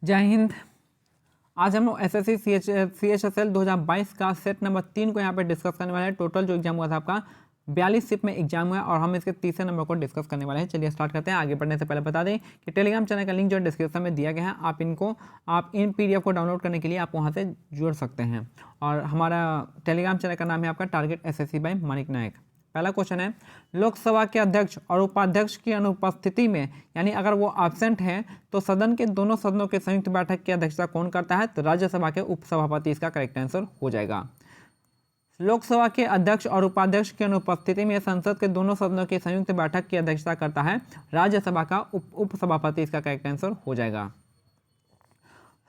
जय हिंद। आज हम लोग एसएससी CHSL 2022 का सेट नंबर 3 को यहाँ पे डिस्कस करने वाले हैं। टोटल जो एग्जाम हुआ था आपका 42 शिफ्ट में एग्जाम हुआ और हम इसके तीसरे नंबर को डिस्कस करने वाले हैं। चलिए स्टार्ट करते हैं। आगे बढ़ने से पहले बता दें कि टेलीग्राम चैनल का लिंक जो डिस्क्रिप्शन में दिया गया है, आप इन PDF को डाउनलोड करने के लिए आप वहाँ से जुड़ सकते हैं। और हमारा टेलीग्राम चैनल का नाम है आपका टारगेट SSC बाय मानिक नायक। पहला क्वेश्चन है, लोकसभा के अध्यक्ष और उपाध्यक्ष की अनुपस्थिति में, यानी अगर वो एब्सेंट है तो सदन के दोनों सदनों के संयुक्त बैठक की अध्यक्षता कौन करता है? तो राज्यसभा के उपसभापति इसका करेक्ट आंसर हो जाएगा। लोकसभा के अध्यक्ष और उपाध्यक्ष की अनुपस्थिति में संसद के दोनों सदनों की संयुक्त बैठक की अध्यक्षता करता है राज्यसभा का उपसभापति इसका करेक्ट आंसर हो जाएगा।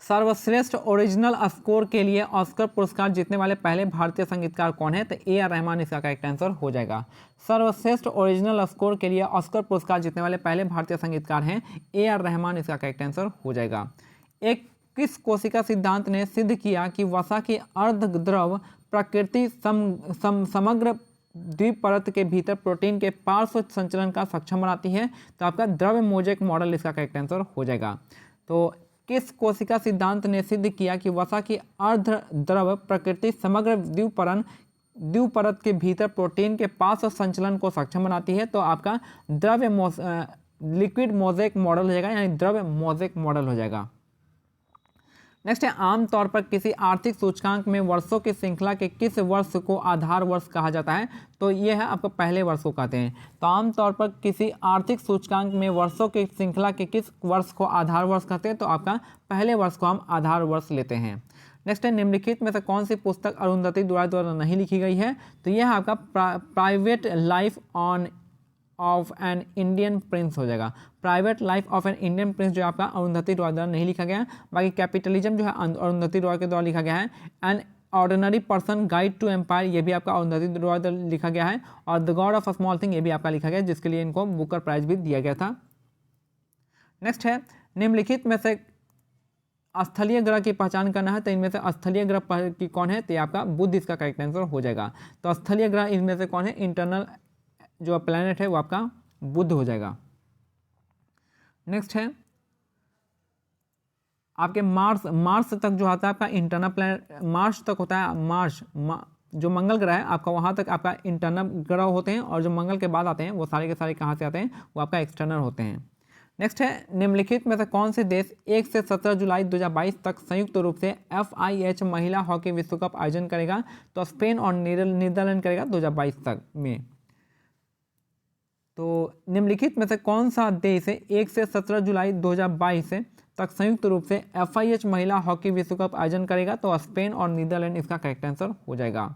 सर्वश्रेष्ठ ओरिजिनल स्कोर के लिए ऑस्कर पुरस्कार जीतने वाले पहले भारतीय संगीतकार कौन है? तो AR रहमान इसका करेक्ट आंसर हो जाएगा। सर्वश्रेष्ठ ओरिजिनल स्कोर के लिए ऑस्कर पुरस्कार जीतने वाले पहले भारतीय संगीतकार हैं AR रहमान, इसका करेक्ट आंसर हो जाएगा। एक किस कोशिका सिद्धांत ने सिद्ध किया कि वसा की अर्धद्रव प्रकृति समग्र द्विपरत के भीतर प्रोटीन के पार्श्व संचलन का सक्षम बनाती है? तो आपका द्रव्य मोज़ेक मॉडल इसका करेक्ट आंसर हो जाएगा। तो किस कोशिका सिद्धांत ने सिद्ध किया कि वसा की अर्धद्रव प्रकृति समग्र द्विपरत के भीतर प्रोटीन के पार्श्व संचलन को सक्षम बनाती है? तो आपका लिक्विड मोज़ेक मॉडल हो जाएगा, यानी द्रव्य मोज़ेक मॉडल हो जाएगा। नेक्स्ट है, आमतौर पर किसी आर्थिक सूचकांक में वर्षों की श्रृंखला के किस वर्ष को आधार वर्ष कहा जाता है? तो ये है आपको पहले वर्ष को कहते हैं। तो आमतौर पर किसी आर्थिक सूचकांक में वर्षों की श्रृंखला के किस वर्ष को आधार वर्ष कहते हैं? तो आपका पहले वर्ष को हम आधार वर्ष लेते हैं। नेक्स्ट है, निम्नलिखित में से कौन सी पुस्तक अरुंधति द्वारा नहीं लिखी गई है? तो यह आपका private life of an Indian Prince हो जाएगा। Private life of an Indian Prince जो आपका अरुंधति रॉय द्वारा नहीं लिखा गया है। बाकी कैपिटलिज्म जो है अरुंधति रॉय के द्वारा लिखा गया है। An ordinary person guide to empire ये भी आपका अरुंधति रॉय द्वारा लिखा गया है। और the God of a small thing ये भी आपका लिखा गया है, जिसके लिए इनको बुकर प्राइज भी दिया गया था। नेक्स्ट है, निम्नलिखित में से स्थलीय ग्रह की पहचान करना है। तो इनमें से स्थलीय ग्रह की कौन है? तो ये आपका बुध इसका करेक्ट आंसर हो जाएगा। तो स्थलीय ग्रह इनमें से कौन है? इंटरनल जो प्लैनेट है वो आपका बुध हो जाएगा। नेक्स्ट है आपके मार्स तक जो आता है आपका इंटरनल प्लैनेट, मार्स तक होता है। जो मंगल ग्रह है आपका, वहाँ तक आपका इंटरनल ग्रह होते हैं, और जो मंगल के बाद आते हैं वो सारे के सारे कहाँ से आते हैं? वो आपका एक्सटर्नल होते हैं। नेक्स्ट है, निम्नलिखित में से कौन से देश 1 से 17 जुलाई 2022 तक संयुक्त रूप से FIH महिला हॉकी विश्व कप आयोजन करेगा? तो स्पेन और नीदरलैंड करेगा 2022 तक में। तो निम्नलिखित में से कौन सा देश 1 से 17 जुलाई 2022 तक संयुक्त रूप से FIH महिला हॉकी विश्व कप आयोजन करेगा? तो स्पेन और नीदरलैंड इसका करेक्ट आंसर हो जाएगा।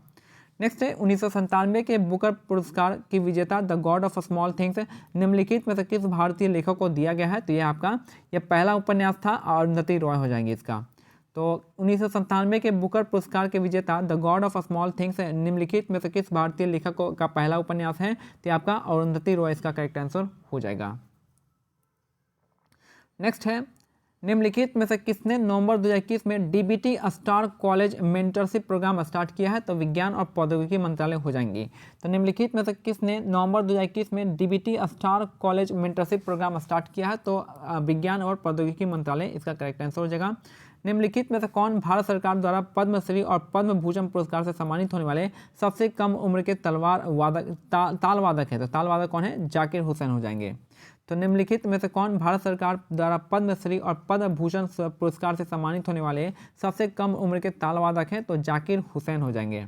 नेक्स्ट है, 1997 के बुकर पुरस्कार की विजेता the God of small things निम्नलिखित में से किस भारतीय लेखक को दिया गया है? तो यह आपका पहला उपन्यास था और अरुंधति रॉय हो जाएंगे इसका। तो 1997 के बुकर पुरस्कार के विजेता the God of small things निम्नलिखित में से किस भारतीय लेखक का पहला उपन्यास है? तो आपका अरुंधति रॉय इसका करेक्ट आंसर हो जाएगा। नेक्स्ट है, निम्नलिखित में से किसने नवंबर 2021 में DBT star college mentorship programme start किया है? तो विज्ञान और प्रौद्योगिकी मंत्रालय हो जाएंगे। तो निम्नलिखित में से किसने नवंबर 2021 में DBT star college mentorship programme start किया है? तो विज्ञान और प्रौद्योगिकी मंत्रालय इसका करेक्ट आंसर हो जाएगा। निम्नलिखित में से कौन भारत सरकार द्वारा पद्मश्री और पद्म भूषण पुरस्कार से सम्मानित होने वाले सबसे कम उम्र के ताल वादक है? तो ताल वादक कौन है? जाकिर हुसैन हो जाएंगे। तो निम्नलिखित में से कौन भारत सरकार द्वारा पद्मश्री और पद्म भूषण पुरस्कार से सम्मानित होने वाले सबसे कम उम्र के ताल वादक हैं? तो जाकिर हुसैन हो जाएंगे।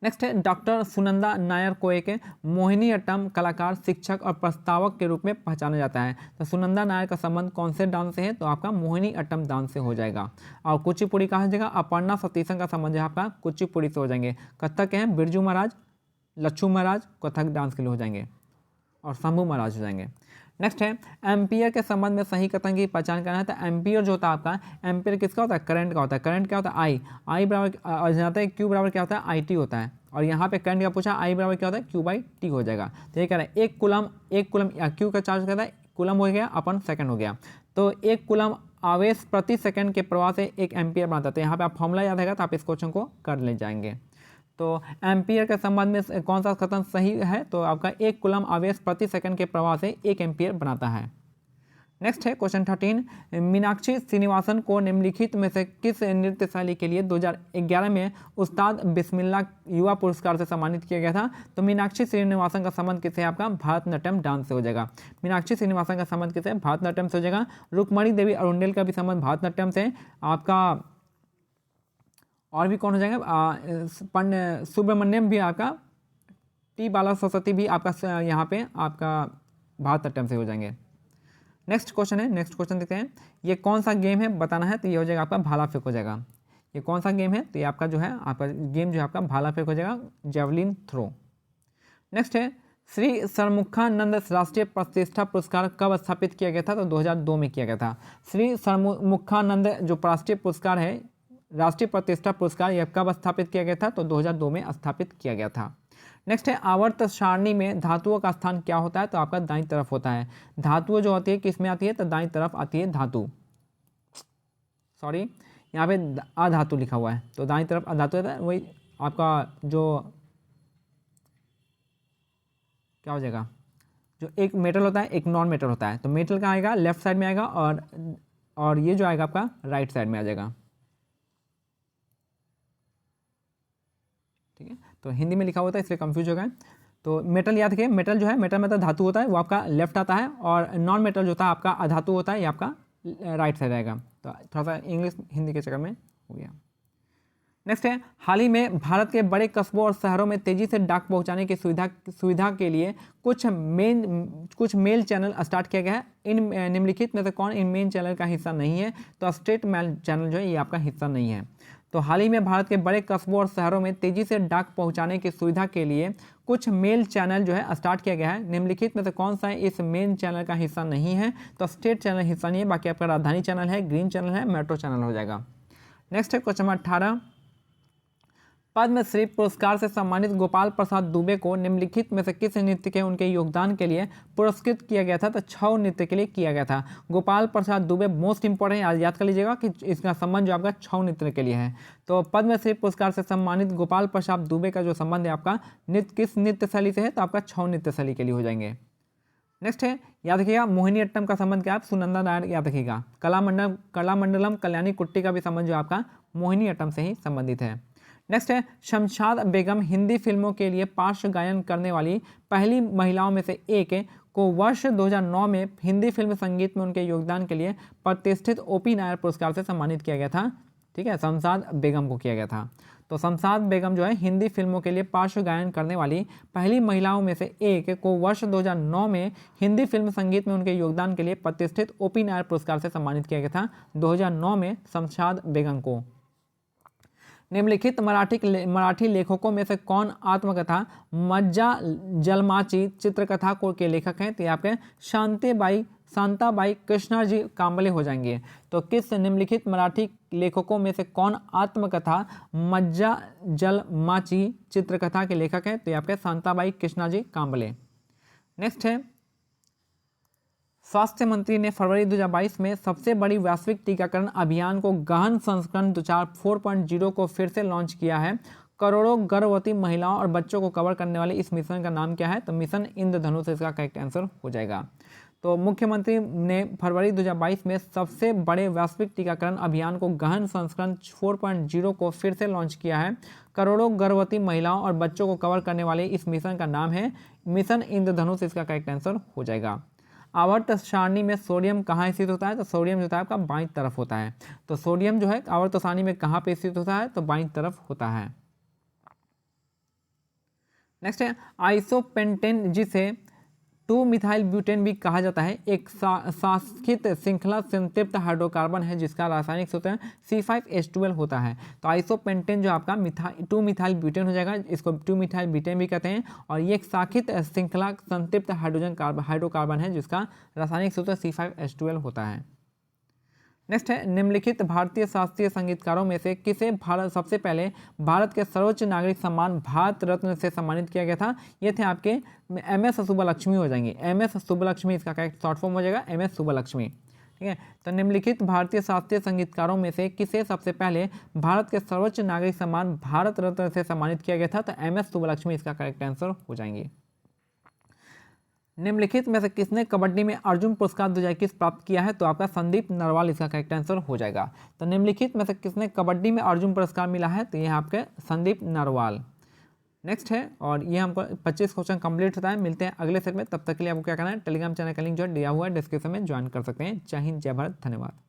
नेक्स्ट है, डॉक्टर सुनंदा नायर को एक मोहिनीअट्टम कलाकार, शिक्षक और प्रस्तावक के रूप में पहचाना जाता है। तो सुनंदा नायर का संबंध कौन से डांस से है? तो आपका मोहिनीअट्टम डांस से हो जाएगा। और कुचिपुड़ी कहा जाएगा, अपर्णा सतीशन का संबंध है आपका कुचिपुड़ी से हो जाएंगे। कथक हैं बिरजू महाराज, लच्छू महाराज कथक डांस के लिए हो जाएंगे, और शंभू महाराज हो जाएंगे। नेक्स्ट है, एम्पियर के संबंध में सही कथन की पहचान करना है। तो एम्पियर जो होता है आपका, एम्पियर किसका होता है? करंट का होता है। करंट क्या होता है? आई बराबर जाता है Q बराबर क्या होता है? IT होता है। और यहाँ पे करंट का पूछा, I बराबर क्या होता है? Q/T हो जाएगा। तो ये कह रहा है एक कुलम Q का चार्ज कहता है, कुलम हो गया अपन सेकंड हो गया। तो एक कुलम आवेश प्रति सेकंड के प्रवाह से 1 एम्पियर बनाता है। तो यहाँ पे आप फॉर्मूला याद रहेगा तो आप इस क्वेश्चन को कर ले जाएंगे। तो एम्पियर के संबंध में कौन सा कथन सही है? तो आपका 1 कूलम आवेश प्रति सेकंड के प्रवाह से 1 एम्पियर बनाता है। नेक्स्ट है क्वेश्चन 13, मीनाक्षी श्रीनिवासन को निम्नलिखित में से किस नृत्य शैली के लिए 2011 में उस्ताद बिस्मिल्लाह युवा पुरस्कार से सम्मानित किया गया था? तो मीनाक्षी श्रीनिवासन का संबंध किससे? आपका भारतनाट्यम डांस से हो जाएगा। मीनाक्षी श्रीनिवासन का संबंध किससे? भारतनाट्यम से हो जाएगा। रुक्मणी देवी अरुंडेल का भी संबंध भारतनाट्यम से। आपका और भी कौन हो जाएगा? सुब्रमण्यम भी आपका, टी बाला सरस्वती भी आपका यहाँ पे आपका भारतनाट्यम से हो जाएंगे। नेक्स्ट क्वेश्चन है, नेक्स्ट क्वेश्चन देखते हैं, ये कौन सा गेम है बताना है, तो ये हो जाएगा आपका भाला फेंक हो जाएगा। ये कौन सा गेम है? तो ये आपका जो है आपका गेम जो है आपका भाला फेंक हो जाएगा, जेवलिन थ्रो। नेक्स्ट है, श्री सरमुखानंद राष्ट्रीय प्रतिष्ठा पुरस्कार कब स्थापित किया गया था? तो 2002 में किया गया था। श्री सरमुखानंद जो राष्ट्रीय पुरस्कार है, राष्ट्रीय प्रतिष्ठा पुरस्कार, यह कब स्थापित किया गया था? तो 2002 में स्थापित किया गया था। नेक्स्ट है, आवर्त सारणी में धातुओं का स्थान क्या होता है? तो आपका दाईं तरफ होता है। धातुओं जो होती है किस में आती है? तो दाईं तरफ आती है धातु, सॉरी यहाँ पे अधातु लिखा हुआ है, तो दाईं तरफ अधातु होता है। वही आपका जो क्या हो जाएगा, जो एक मेटल होता है एक नॉन मेटल होता है, तो मेटल का आएगा लेफ्ट साइड में आएगा और ये जो आएगा आपका राइट साइड में आ जाएगा। ठीक है, तो हिंदी में लिखा होता है इसलिए कंफ्यूज हो गए। तो मेटल याद रखिए, मेटल जो है, मेटल मतलब धातु होता है, वो आपका लेफ्ट आता है, और नॉन मेटल जो होता है आपका अधातु होता है, ये आपका राइट साइड आएगा। तो थोड़ा सा इंग्लिश हिंदी के चक्कर में हो गया। नेक्स्ट है, हाल ही में भारत के बड़े कस्बों और शहरों में तेजी से डाक पहुंचाने की सुविधा के लिए कुछ मेल चैनल स्टार्ट किया गया है। इन निम्नलिखित में से कौन इन मेन चैनल का हिस्सा नहीं है? तो स्टेट मेल चैनल जो है ये आपका हिस्सा नहीं है। तो हाल ही में भारत के बड़े कस्बों और शहरों में तेजी से डाक पहुंचाने की सुविधा के लिए कुछ मेल चैनल जो है स्टार्ट किया गया है। निम्नलिखित में से कौन सा इस मेन चैनल का हिस्सा नहीं है? तो स्टेट चैनल हिस्सा नहीं है, बाकी आपका राजधानी चैनल है, ग्रीन चैनल है, मेट्रो चैनल हो जाएगा। नेक्स्ट है क्वेश्चन नंबर 18, पद्मश्री पुरस्कार से सम्मानित गोपाल प्रसाद दुबे को निम्नलिखित में से किस नृत्य के उनके योगदान के लिए पुरस्कृत किया गया था? तो छऊ नृत्य के लिए किया गया था। गोपाल प्रसाद दुबे मोस्ट इंपॉर्टेंट, आज याद कर लीजिएगा कि इसका संबंध जो आपका छऊ नृत्य के लिए है। तो पद्मश्री पुरस्कार से सम्मानित गोपाल प्रसाद दुबे का जो संबंध है आपका किस नृत्य शैली से है? तो आपका छऊ नृत्य शैली के लिए हो जाएंगे। नेक्स्ट है, याद रखिएगा मोहिनी अट्टम का संबंध क्या है? सुनंदा नायर याद रखिएगा। कलामंडलम कल्याणी कुट्टी का भी संबंध जो आपका मोहिनी अट्टम से ही संबंधित है। नेक्स्ट है, शमशाद बेगम हिंदी फिल्मों के लिए पार्श्व गायन करने वाली पहली महिलाओं में से एक को वर्ष 2009 में हिंदी फिल्म संगीत में उनके योगदान के लिए प्रतिष्ठित ओपी नायर पुरस्कार से सम्मानित किया गया था। ठीक है, शमशाद बेगम को किया गया था। तो शमशाद बेगम जो है हिंदी फिल्मों के लिए पार्श्व गायन करने वाली पहली महिलाओं में से एक को वर्ष 2009 में हिंदी फिल्म संगीत में उनके योगदान के लिए प्रतिष्ठित ओपी नायर पुरस्कार से सम्मानित किया गया था 2009 में शमशाद बेगम को। निम्नलिखित मराठी लेखकों में से कौन आत्मकथा मज्जा जलमाची चित्रकथा के लेखक हैं? तो ये आपके शांताबाई कृष्णाजी कांबले हो जाएंगे। तो किस निम्नलिखित मराठी लेखकों में से कौन आत्मकथा मज्जा जलमाची चित्रकथा के लेखक हैं? तो ये आपके शांताबाई कृष्णाजी कांबले। नेक्स्ट है, स्वास्थ्य मंत्री ने फरवरी 2022 में सबसे बड़ी वैश्विक टीकाकरण अभियान को गहन संस्करण 4.0 को फिर से लॉन्च किया है। करोड़ों गर्भवती महिलाओं और बच्चों को कवर करने वाले इस मिशन का नाम क्या है? तो मिशन इंद्रधनुष इसका करेक्ट आंसर हो जाएगा। तो मुख्यमंत्री ने फरवरी 2022 में सबसे बड़े वैश्विक टीकाकरण अभियान को गहन संस्करण 4.0 को फिर से लॉन्च किया है। करोड़ों गर्भवती महिलाओं और बच्चों को कवर करने वाले इस मिशन का नाम है मिशन इंद्रधनुष, इसका करेक्ट आंसर हो जाएगा। आवर्त सारणी में सोडियम कहाँ स्थित होता है? तो सोडियम जो होता है आपका बाईं तरफ होता है। तो सोडियम जो है आवर्त सारणी में कहाँ पे स्थित होता है? तो बाईं तरफ होता है। नेक्स्ट है, आइसोपेंटेन जिसे 2-मिथाइल ब्यूटेन भी कहा जाता है एक शाखित श्रृंखला संतृप्त हाइड्रोकार्बन है जिसका रासायनिक सूत्र C5H12 होता है। तो आइसोपेंटेन जो आपका 2-मिथाइल ब्यूटेन हो जाएगा, इसको 2-मिथाइल ब्यूटेन भी कहते हैं, और ये एक शाखित श्रृंखला संतृप्त हाइड्रोकार्बन है जिसका रासायनिक सूत्र C5H12 होता है। नेक्स्ट है, निम्नलिखित भारतीय शास्त्रीय संगीतकारों में से किसे सबसे पहले भारत के सर्वोच्च नागरिक सम्मान भारत रत्न से सम्मानित किया गया था? ये थे आपके MS सुब्बलक्ष्मी हो जाएंगे। MS सुब्बलक्ष्मी इसका करेक्ट शॉर्ट फॉर्म हो जाएगा, MS सुब्बलक्ष्मी। ठीक है, तो निम्नलिखित भारतीय शास्त्रीय संगीतकारों में से किसे सबसे पहले भारत के सर्वोच्च नागरिक सम्मान भारत रत्न से सम्मानित किया गया था? तो MS सुब्बलक्ष्मी इसका करेक्ट आंसर हो जाएंगे। निम्नलिखित में से किसने कबड्डी में अर्जुन पुरस्कार 2021 प्राप्त किया है? तो आपका संदीप नरवाल इसका करेक्ट आंसर हो जाएगा। तो निम्नलिखित में से किसने कबड्डी में अर्जुन पुरस्कार मिला है? तो ये आपके संदीप नरवाल। नेक्स्ट है, और ये हमको 25 क्वेश्चन कंप्लीट होता है। मिलते हैं अगले सेट में, तब तक के लिए आपको क्या करना है, टेलीग्राम चैनल का लिंक जो दिया हुआ है डिस्क्रिप्शन में ज्वाइन कर सकते हैं। जय हिंद, जय भारत, धन्यवाद।